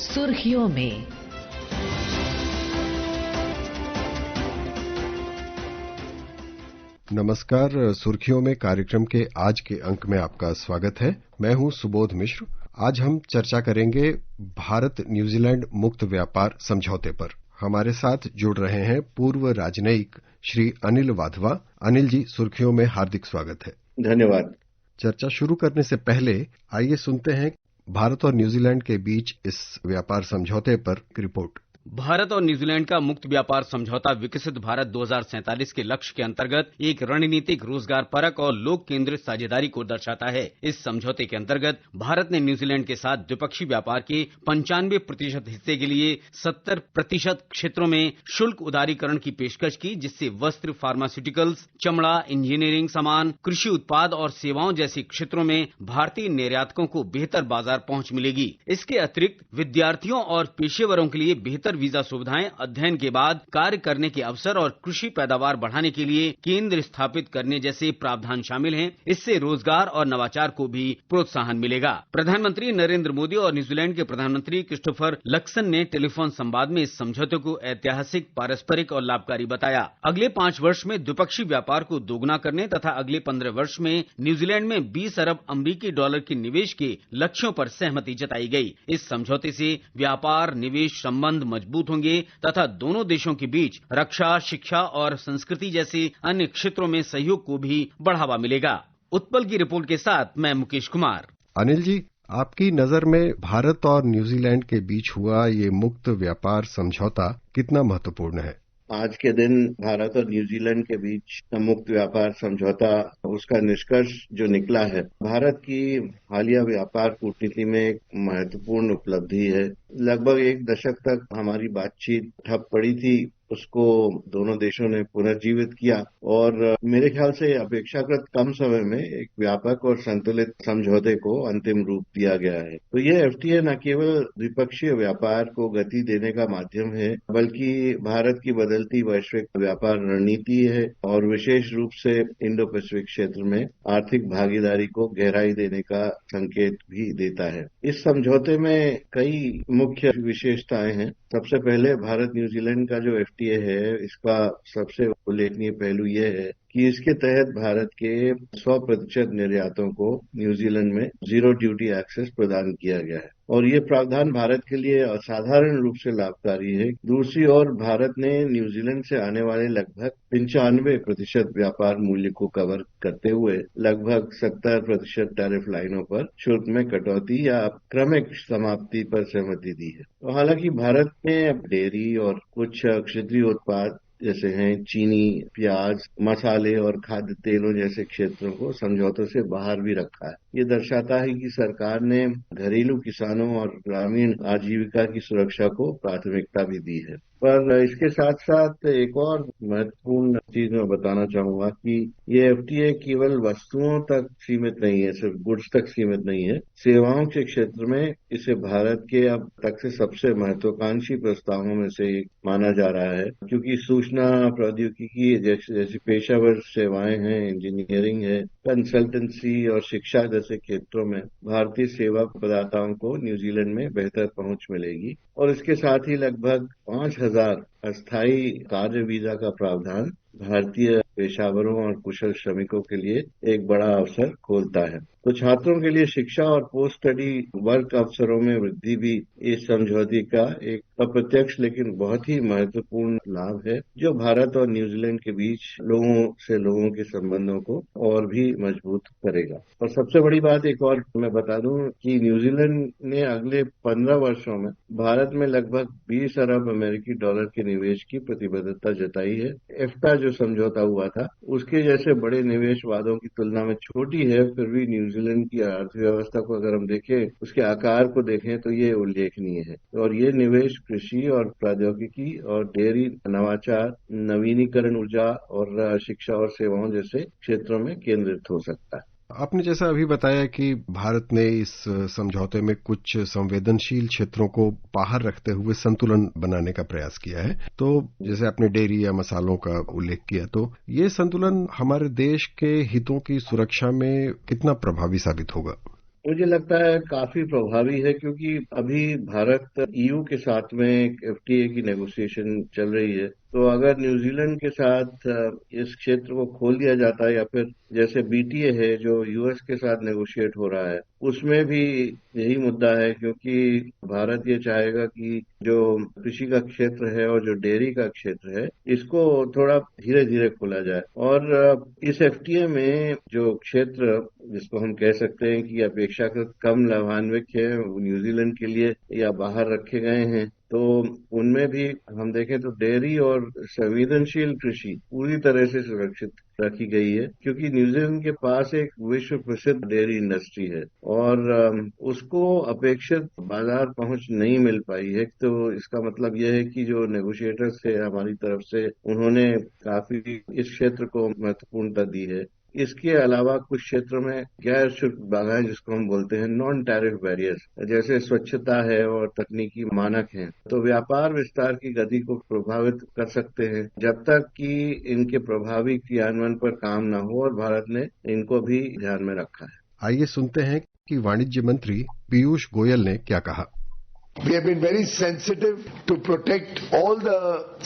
सुर्खियों में। नमस्कार, सुर्खियों में कार्यक्रम के आज के अंक में आपका स्वागत है। मैं हूं सुबोध मिश्र। आज हम चर्चा करेंगे भारत न्यूजीलैंड मुक्त व्यापार समझौते पर। हमारे साथ जुड़ रहे हैं पूर्व राजनयिक श्री अनिल वाधवा। अनिल जी, सुर्खियों में हार्दिक स्वागत है। धन्यवाद। चर्चा शुरू करने से पहले आइए सुनते हैं भारत और न्यूजीलैंड के बीच इस व्यापार समझौते पर रिपोर्ट। भारत और न्यूजीलैंड का मुक्त व्यापार समझौता विकसित भारत 2047 के लक्ष्य के अंतर्गत एक रणनीतिक, रोजगार परक और लोक केंद्रित साझेदारी को दर्शाता है। इस समझौते के अंतर्गत भारत ने न्यूजीलैंड के साथ द्विपक्षीय व्यापार के 95% हिस्से के लिए 70% क्षेत्रों में शुल्क उदारीकरण की पेशकश की, जिससे वस्त्र, फार्मास्यूटिकल्स, चमड़ा, इंजीनियरिंग सामान, कृषि उत्पाद और सेवाओं जैसे क्षेत्रों में भारतीय निर्यातकों को बेहतर बाजार पहुंच मिलेगी। इसके अतिरिक्त विद्यार्थियों और पेशेवरों के लिए बेहतर वीजा सुविधाएं, अध्ययन के बाद कार्य करने के अवसर और कृषि पैदावार बढ़ाने के लिए केंद्र स्थापित करने जैसे प्रावधान शामिल हैं। इससे रोजगार और नवाचार को भी प्रोत्साहन मिलेगा। प्रधानमंत्री नरेंद्र मोदी और न्यूजीलैंड के प्रधानमंत्री क्रिस्टोफर लक्सन ने टेलीफोन संवाद में इस समझौते को ऐतिहासिक, पारस्परिक और लाभकारी बताया। अगले 5 वर्ष में द्विपक्षीय व्यापार को दोगुना करने तथा अगले 15 वर्ष में न्यूजीलैंड में 20 अरब अमेरिकी डॉलर के निवेश के लक्ष्यों पर सहमति जताई गई। इस समझौते से व्यापार, निवेश संबंध मजबूत होंगे तथा दोनों देशों के बीच रक्षा, शिक्षा और संस्कृति जैसे अन्य क्षेत्रों में सहयोग को भी बढ़ावा मिलेगा। उत्पल की रिपोर्ट के साथ मैं मुकेश कुमार। अनिल जी, आपकी नजर में भारत और न्यूजीलैंड के बीच हुआ ये मुक्त व्यापार समझौता कितना महत्वपूर्ण है? आज के दिन भारत और न्यूजीलैंड के बीच मुक्त व्यापार समझौता, उसका निष्कर्ष जो निकला है, भारत की हालिया व्यापार कूटनीति में एक महत्वपूर्ण उपलब्धि है। लगभग 1 दशक तक हमारी बातचीत ठप पड़ी थी, उसको दोनों देशों ने पुनर्जीवित किया और मेरे ख्याल से अपेक्षाकृत कम समय में एक व्यापक और संतुलित समझौते को अंतिम रूप दिया गया है। तो ये एफटीए न केवल द्विपक्षीय व्यापार को गति देने का माध्यम है, बल्कि भारत की बदलती वैश्विक व्यापार रणनीति है और विशेष रूप से इंडो पैसिफिक क्षेत्र में आर्थिक भागीदारी को गहराई देने का संकेत भी देता है। इस समझौते में कई मुख्य विशेषताएं हैं। सबसे पहले भारत न्यूजीलैंड का जो एफटीए है, इसका सबसे उल्लेखनीय पहलू यह है कि इसके तहत भारत के 100% निर्यातों को न्यूजीलैंड में जीरो ड्यूटी एक्सेस प्रदान किया गया है और ये प्रावधान भारत के लिए असाधारण रूप से लाभकारी है। दूसरी ओर भारत ने न्यूजीलैंड से आने वाले लगभग 95% व्यापार मूल्य को कवर करते हुए लगभग 70% टैरिफ लाइनों पर शुल्क में कटौती या क्रमिक समाप्ति पर सहमति दी है। तो हालांकि भारत ने डेयरी और कुछ क्षेत्रीय उत्पाद जैसे हैं चीनी, प्याज, मसाले और खाद्य तेलों जैसे क्षेत्रों को समझौतों से बाहर भी रखा है। ये दर्शाता है कि सरकार ने घरेलू किसानों और ग्रामीण आजीविका की सुरक्षा को प्राथमिकता भी दी है। पर इसके साथ साथ एक और महत्वपूर्ण चीज मैं बताना चाहूंगा कि ये एफटीए केवल वस्तुओं तक सीमित नहीं है, सिर्फ गुड्स तक सीमित नहीं है। सेवाओं के क्षेत्र में इसे भारत के अब तक से सबसे महत्वाकांक्षी प्रस्तावों में से एक माना जा रहा है, क्योंकि सूचना प्रौद्योगिकी जैसी पेशेवर सेवाएं हैं, इंजीनियरिंग है, कंसल्टेंसी और शिक्षा जैसे क्षेत्रों में भारतीय सेवा प्रदाताओं को न्यूजीलैंड में बेहतर पहुंच मिलेगी और इसके साथ ही लगभग 5000 अस्थायी कार्य वीजा का प्रावधान भारतीय पेशावरों और कुशल श्रमिकों के लिए एक बड़ा अवसर खोलता है। तो छात्रों के लिए शिक्षा और पोस्ट स्टडी वर्क अवसरों में वृद्धि भी इस समझौते का एक अप्रत्यक्ष लेकिन बहुत ही महत्वपूर्ण लाभ है, जो भारत और न्यूजीलैंड के बीच लोगों के संबंधों को और भी मजबूत करेगा। और सबसे बड़ी बात एक और मैं बता दूं कि न्यूजीलैंड ने अगले 15 वर्षों में भारत में लगभग 20 अरब अमेरिकी डॉलर के निवेश की प्रतिबद्धता जताई है। एफ्टा जो समझौता हुआ था, उसके जैसे बड़े निवेश वादों की तुलना में छोटी है, फिर भी न्यूजीलैंड की अर्थव्यवस्था को अगर हम देखें, उसके आकार को देखें तो ये उल्लेखनीय है और ये निवेश कृषि और प्रौद्योगिकी और डेयरी, नवाचार, नवीनीकरण ऊर्जा और शिक्षा और सेवाओं जैसे क्षेत्रों में केंद्रित हो सकता है। आपने जैसा अभी बताया कि भारत ने इस समझौते में कुछ संवेदनशील क्षेत्रों को बाहर रखते हुए संतुलन बनाने का प्रयास किया है, तो जैसे आपने डेयरी या मसालों का उल्लेख किया, तो ये संतुलन हमारे देश के हितों की सुरक्षा में कितना प्रभावी साबित होगा? मुझे लगता है काफी प्रभावी है, क्योंकि अभी भारत ईयू के साथ में एक एफटीए की नेगोशिएशन चल रही है। तो अगर न्यूजीलैंड के साथ इस क्षेत्र को खोल दिया जाता है, या फिर जैसे बीटीए है जो यूएस के साथ नेगोशिएट हो रहा है, उसमें भी यही मुद्दा है, क्योंकि भारत ये चाहेगा कि जो कृषि का क्षेत्र है और जो डेयरी का क्षेत्र है, इसको थोड़ा धीरे धीरे खोला जाए। और इस एफटीए में जो क्षेत्र जिसको हम कह सकते हैं कि अपेक्षाकृत कम लाभान्वित है न्यूजीलैंड के लिए या बाहर रखे गए हैं, तो उनमें भी हम देखें तो डेयरी और संवेदनशील कृषि पूरी तरह से सुरक्षित रखी गई है, क्योंकि न्यूजीलैंड के पास एक विश्व प्रसिद्ध डेयरी इंडस्ट्री है और उसको अपेक्षित बाजार पहुंच नहीं मिल पाई है। तो इसका मतलब यह है कि जो नेगोशिएटर्स थे हमारी तरफ से, उन्होंने काफी इस क्षेत्र को महत्वपूर्णता दी है। इसके अलावा कुछ क्षेत्रों में गैर शुल्क बाधाएं जिसको हम बोलते हैं नॉन टैरिफ बैरियर्स, जैसे स्वच्छता है और तकनीकी मानक हैं, तो व्यापार विस्तार की गति को प्रभावित कर सकते हैं जब तक कि इनके प्रभावी क्रियान्वयन पर काम न हो, और भारत ने इनको भी ध्यान में रखा है। आइए सुनते हैं कि वाणिज्य मंत्री पीयूष गोयल ने क्या कहा। We have been very sensitive to protect all the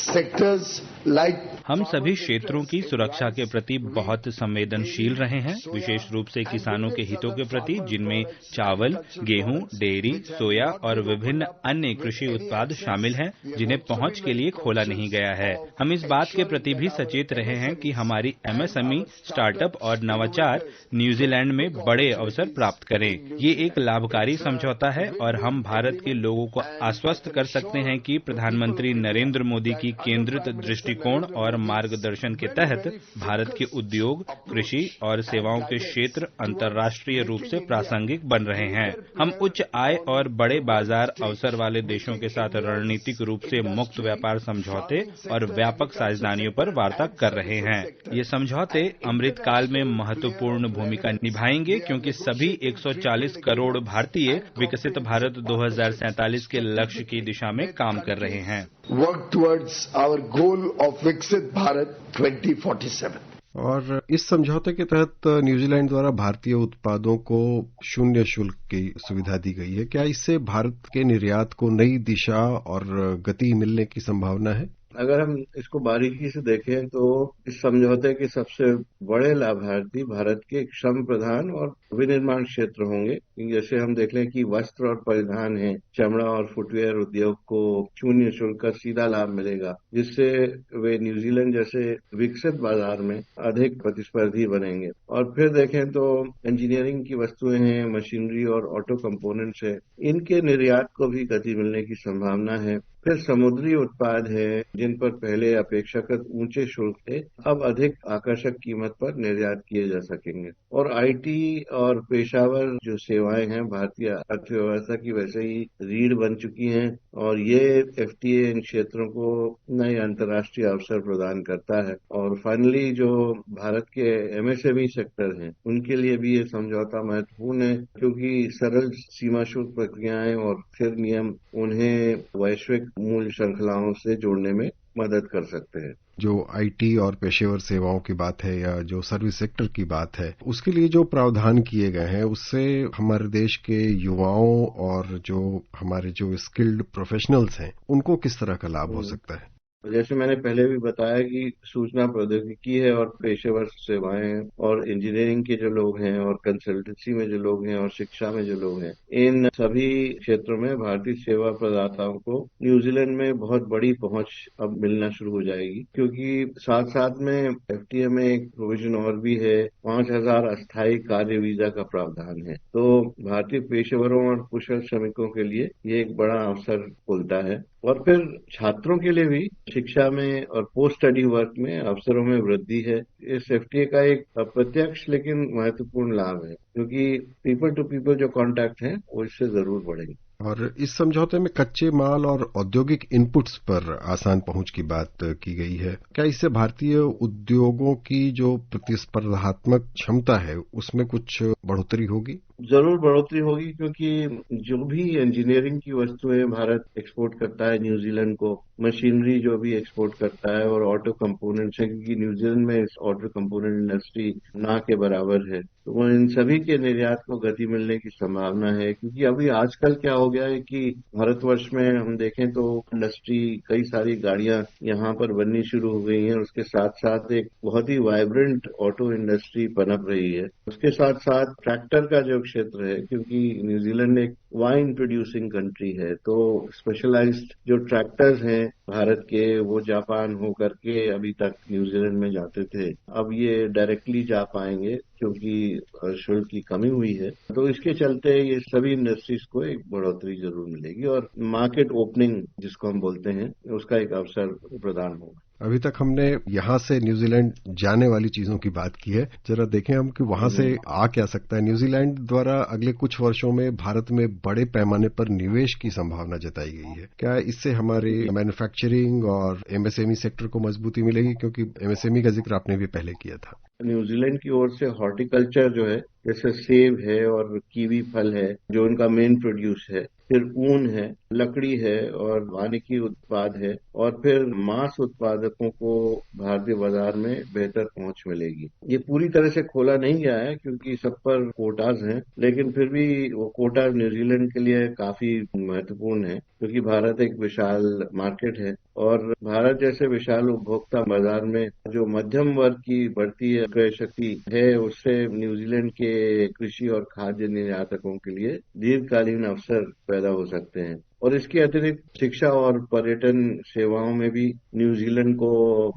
sectors like हम सभी क्षेत्रों की सुरक्षा के प्रति बहुत संवेदनशील रहे हैं, विशेष रूप से किसानों के हितों के प्रति, जिनमें चावल, गेहूं, डेयरी, सोया और विभिन्न अन्य कृषि उत्पाद शामिल हैं, जिन्हें पहुंच के लिए खोला नहीं गया है। हम इस बात के प्रति भी सचेत रहे हैं कि हमारी एमएसएमई, स्टार्टअप और नवाचार न्यूजीलैंड में बड़े अवसर प्राप्त करें। ये एक लाभकारी समझौता है और हम भारत के लोगों को आश्वस्त कर सकते हैं कि प्रधानमंत्री नरेंद्र मोदी की केंद्रित दृष्टिकोण और मार्गदर्शन के तहत भारत के उद्योग, कृषि और सेवाओं के क्षेत्र अंतर्राष्ट्रीय रूप से प्रासंगिक बन रहे हैं। हम उच्च आय और बड़े बाजार अवसर वाले देशों के साथ रणनीतिक रूप से मुक्त व्यापार समझौते और व्यापक साझेदारियों पर वार्ता कर रहे हैं। ये समझौते अमृतकाल में महत्वपूर्ण भूमिका निभाएंगे, क्योंकि सभी 140 करोड़ भारतीय विकसित भारत 2047 के लक्ष्य की दिशा में काम कर रहे हैं। work towards our goal of Viksit Bharat 2047. और इस समझौते के तहत न्यूजीलैंड द्वारा भारतीय उत्पादों को शून्य शुल्क की सुविधा दी गई है। क्या इससे भारत के निर्यात को नई दिशा और गति मिलने की संभावना है? अगर हम इसको बारीकी से देखें तो इस समझौते के सबसे बड़े लाभार्थी भारत के श्रम प्रधान और विनिर्माण क्षेत्र होंगे। जैसे हम देख लें कि वस्त्र और परिधान है, चमड़ा और फुटवेयर उद्योग को शून्य शुल्क का सीधा लाभ मिलेगा, जिससे वे न्यूजीलैंड जैसे विकसित बाजार में अधिक प्रतिस्पर्धी बनेंगे। और फिर देखें तो इंजीनियरिंग की वस्तुएं हैं, मशीनरी और ऑटो कंपोनेंट्स है, इनके निर्यात को भी गति मिलने की संभावना है। फिर समुद्री उत्पाद है, जिन पर पहले अपेक्षाकृत ऊंचे शुल्क थे, अब अधिक आकर्षक कीमत पर निर्यात किए जा सकेंगे। और आईटी और पेशावर जो सेवाएं हैं भारतीय अर्थव्यवस्था की वैसे ही रीढ़ बन चुकी हैं, और ये एफटीए इन क्षेत्रों को नए अंतर्राष्ट्रीय अवसर प्रदान करता है। और फाइनली जो भारत के एमएसएमई सेक्टर हैं, उनके लिए भी ये समझौता महत्वपूर्ण है, क्योंकि सरल सीमा शुल्क प्रक्रियाएं और स्थिर नियम उन्हें वैश्विक मूल्य श्रृंखलाओं से जोड़ने में मदद कर सकते हैं। जो आईटी और पेशेवर सेवाओं की बात है या जो सर्विस सेक्टर की बात है, उसके लिए जो प्रावधान किए गए हैं, उससे हमारे देश के युवाओं और जो हमारे जो स्किल्ड प्रोफेशनल्स हैं, उनको किस तरह का लाभ हो सकता है? जैसे मैंने पहले भी बताया कि सूचना प्रौद्योगिकी है और पेशेवर सेवाएं हैं और इंजीनियरिंग के जो लोग हैं और कंसल्टेंसी में जो लोग हैं और शिक्षा में जो लोग हैं, इन सभी क्षेत्रों में भारतीय सेवा प्रदाताओं को न्यूजीलैंड में बहुत बड़ी पहुंच अब मिलना शुरू हो जाएगी, क्योंकि साथ साथ में एफटीए में एक प्रोविजन और भी है, 5000 अस्थायी कार्य वीजा का प्रावधान है। तो भारतीय पेशेवरों और कुशल श्रमिकों के लिए ये एक बड़ा अवसर खुलता है। और फिर छात्रों के लिए भी शिक्षा में और पोस्ट स्टडी वर्क में अवसरों में वृद्धि है। इस एफटीए का एक अप्रत्यक्ष लेकिन महत्वपूर्ण लाभ है, क्योंकि पीपल टू पीपल जो कॉन्टैक्ट हैं वो इससे जरूर बढ़ेंगे। और इस समझौते में कच्चे माल और औद्योगिक इनपुट्स पर आसान पहुंच की बात की गई है। क्या इससे भारतीय उद्योगों की जो प्रतिस्पर्धात्मक क्षमता है उसमें कुछ बढ़ोतरी होगी? जरूर बढ़ोतरी होगी, क्योंकि जो भी इंजीनियरिंग की वस्तुएं भारत एक्सपोर्ट करता है न्यूजीलैंड को, मशीनरी जो भी एक्सपोर्ट करता है और ऑटो कंपोनेंट्स है, क्योंकि न्यूजीलैंड में इस ऑटो कंपोनेंट इंडस्ट्री ना के बराबर है, तो वो इन सभी के निर्यात को गति मिलने की संभावना है। क्योंकि अभी आजकल क्या हो गया है कि भारतवर्ष में हम देखें तो इंडस्ट्री, कई सारी गाड़ियां यहाँ पर बननी शुरू हो गई हैं, उसके साथ साथ एक बहुत ही वाइब्रेंट ऑटो इंडस्ट्री पनप रही है। उसके साथ साथ ट्रैक्टर का जो क्षेत्र है, क्योंकि न्यूजीलैंड एक वाइन प्रोड्यूसिंग कंट्री है, तो स्पेशलाइज्ड जो ट्रैक्टर्स हैं भारत के, वो जापान होकर के अभी तक न्यूजीलैंड में जाते थे, अब ये डायरेक्टली जा पाएंगे क्योंकि शुल्क की कमी हुई है। तो इसके चलते ये सभी इंडस्ट्रीज को एक बढ़ोतरी जरूर मिलेगी और मार्केट ओपनिंग जिसको हम बोलते हैं, उसका एक अवसर प्रदान होगा। अभी तक हमने यहाँ से न्यूजीलैंड जाने वाली चीजों की बात की है, जरा देखें हम कि वहां से आ क्या सकता है। न्यूजीलैंड द्वारा अगले कुछ वर्षों में भारत में बड़े पैमाने पर निवेश की संभावना जताई गई है। क्या इससे हमारे मैन्युफैक्चरिंग और एमएसएमई सेक्टर को मजबूती मिलेगी, क्योंकि एमएसएमई का जिक्र आपने भी पहले किया था। न्यूजीलैंड की ओर से हॉर्टिकल्चर जो है, जैसे सेब है और कीवी फल है जो उनका मेन प्रोड्यूस है, फिर ऊन है, लकड़ी है और वानिकी उत्पाद है, और फिर मांस उत्पादकों को भारतीय बाजार में बेहतर पहुंच मिलेगी। ये पूरी तरह से खोला नहीं गया है क्योंकि सब पर कोटाज हैं, लेकिन फिर भी वो कोटा न्यूजीलैंड के लिए काफी महत्वपूर्ण है क्योंकि भारत एक विशाल मार्केट है और भारत जैसे विशाल उपभोक्ता बाजार में जो मध्यम वर्ग की बढ़ती क्रय शक्ति है, उससे न्यूजीलैंड के कृषि और खाद्य निर्यातकों के लिए दीर्घकालीन अवसर पैदा हो सकते हैं। और इसके अतिरिक्त शिक्षा और पर्यटन सेवाओं में भी न्यूजीलैंड को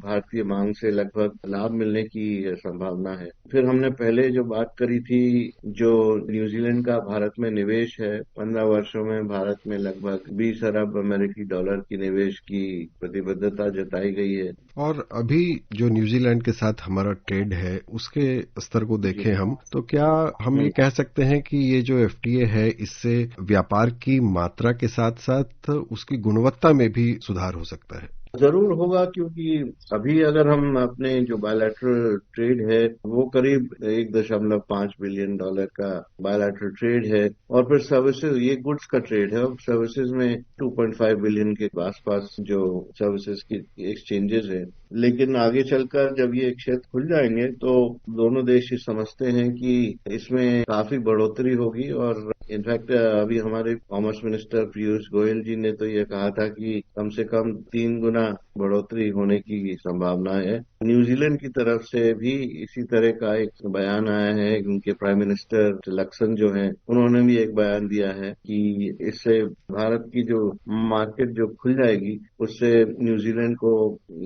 भारतीय मांग से लगभग लाभ मिलने की संभावना है। फिर हमने पहले जो बात करी थी, जो न्यूजीलैंड का भारत में निवेश है, 15 वर्षों में भारत में लगभग 20 अरब अमेरिकी डॉलर की निवेश की प्रतिबद्धता जताई गई है। और अभी जो न्यूजीलैंड के साथ हमारा ट्रेड है, उसके स्तर को देखें हम, तो क्या हम ये कह सकते हैं कि ये जो एफटीए है, इससे व्यापार की मात्रा के साथ साथ उसकी गुणवत्ता में भी सुधार हो सकता है? जरूर होगा, क्योंकि अभी अगर हम अपने जो बायलैटरल ट्रेड है वो करीब 1.5 बिलियन डॉलर का बायलैटरल ट्रेड है, और फिर सर्विसेज, ये गुड्स का ट्रेड है, और सर्विसेज में 2.5 बिलियन के आसपास जो सर्विसेज की एक्सचेंजेस है। लेकिन आगे चलकर जब ये क्षेत्र खुल जाएंगे तो दोनों देश ही समझते हैं कि इसमें काफी बढ़ोतरी होगी। और इनफैक्ट अभी हमारे कॉमर्स मिनिस्टर पीयूष गोयल जी ने तो ये कहा था कि कम से कम 3 गुना बढ़ोतरी होने की संभावना है। न्यूजीलैंड की तरफ से भी इसी तरह का एक बयान आया है। उनके प्राइम मिनिस्टर लक्सन जो हैं, उन्होंने भी एक बयान दिया है कि इससे भारत की जो मार्केट जो खुल जाएगी, उससे न्यूजीलैंड को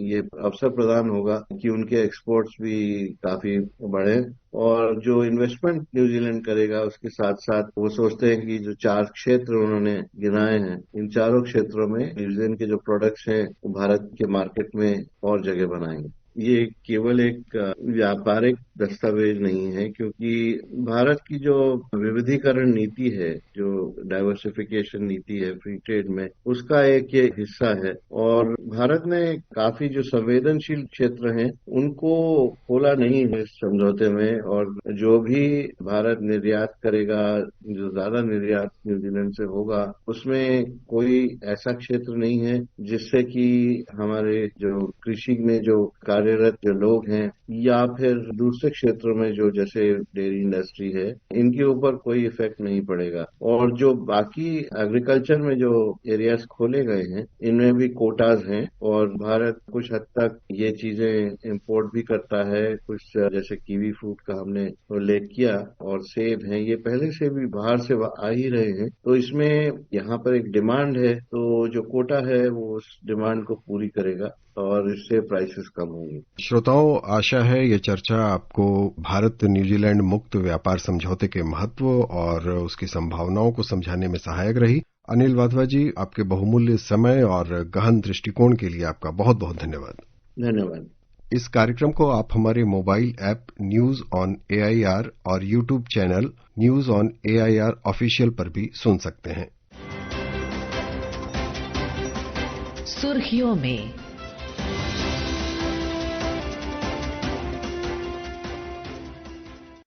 ये अवसर प्रदान होगा कि उनके एक्सपोर्ट्स भी काफी बढ़े। और जो इन्वेस्टमेंट न्यूजीलैंड करेगा, उसके साथ साथ वो सोचते हैं कि जो 4 क्षेत्र उन्होंने गिनाए हैं, इन चारों क्षेत्रों में न्यूजीलैंड के जो प्रोडक्ट्स हैं वो भारत के मार्केट में और जगह बनाएंगे। ये केवल एक व्यापारिक दस्तावेज नहीं है, क्योंकि भारत की जो विविधीकरण नीति है, जो डाइवर्सिफिकेशन नीति है फ्री ट्रेड में, उसका एक ये हिस्सा है। और भारत ने काफी जो संवेदनशील क्षेत्र हैं उनको खोला नहीं है इस समझौते में, और जो भी भारत निर्यात करेगा, जो ज्यादा निर्यात न्यूजीलैंड से होगा, उसमें कोई ऐसा क्षेत्र नहीं है जिससे कि हमारे जो कृषि में जो कार्यरत जो लोग हैं या फिर दूसरे क्षेत्रों में जो जैसे डेयरी इंडस्ट्री है, इनके ऊपर कोई इफेक्ट नहीं पड़ेगा। और जो बाकी एग्रीकल्चर में जो एरियाज खोले गए हैं, इनमें भी कोटाज हैं, और भारत कुछ हद तक ये चीजें इंपोर्ट भी करता है। कुछ जैसे कीवी फ्रूट का हमने उल्लेख किया, और सेब हैं, ये पहले से भी बाहर से आ ही रहे हैं। तो इसमें यहाँ पर एक डिमांड है, तो जो कोटा है वो उस डिमांड को पूरी करेगा और इससे प्राइसेस कम होंगे। श्रोताओं, आशा है ये चर्चा आपको भारत न्यूजीलैंड मुक्त व्यापार समझौते के महत्व और उसकी संभावनाओं को समझाने में सहायक रही। अनिल वाधवा जी, आपके बहुमूल्य समय और गहन दृष्टिकोण के लिए आपका बहुत बहुत धन्यवाद। धन्यवाद। इस कार्यक्रम को आप हमारे mobile app news on AIR और YouTube channel news on AIR official पर भी सुन सकते हैं। सुर्खियों में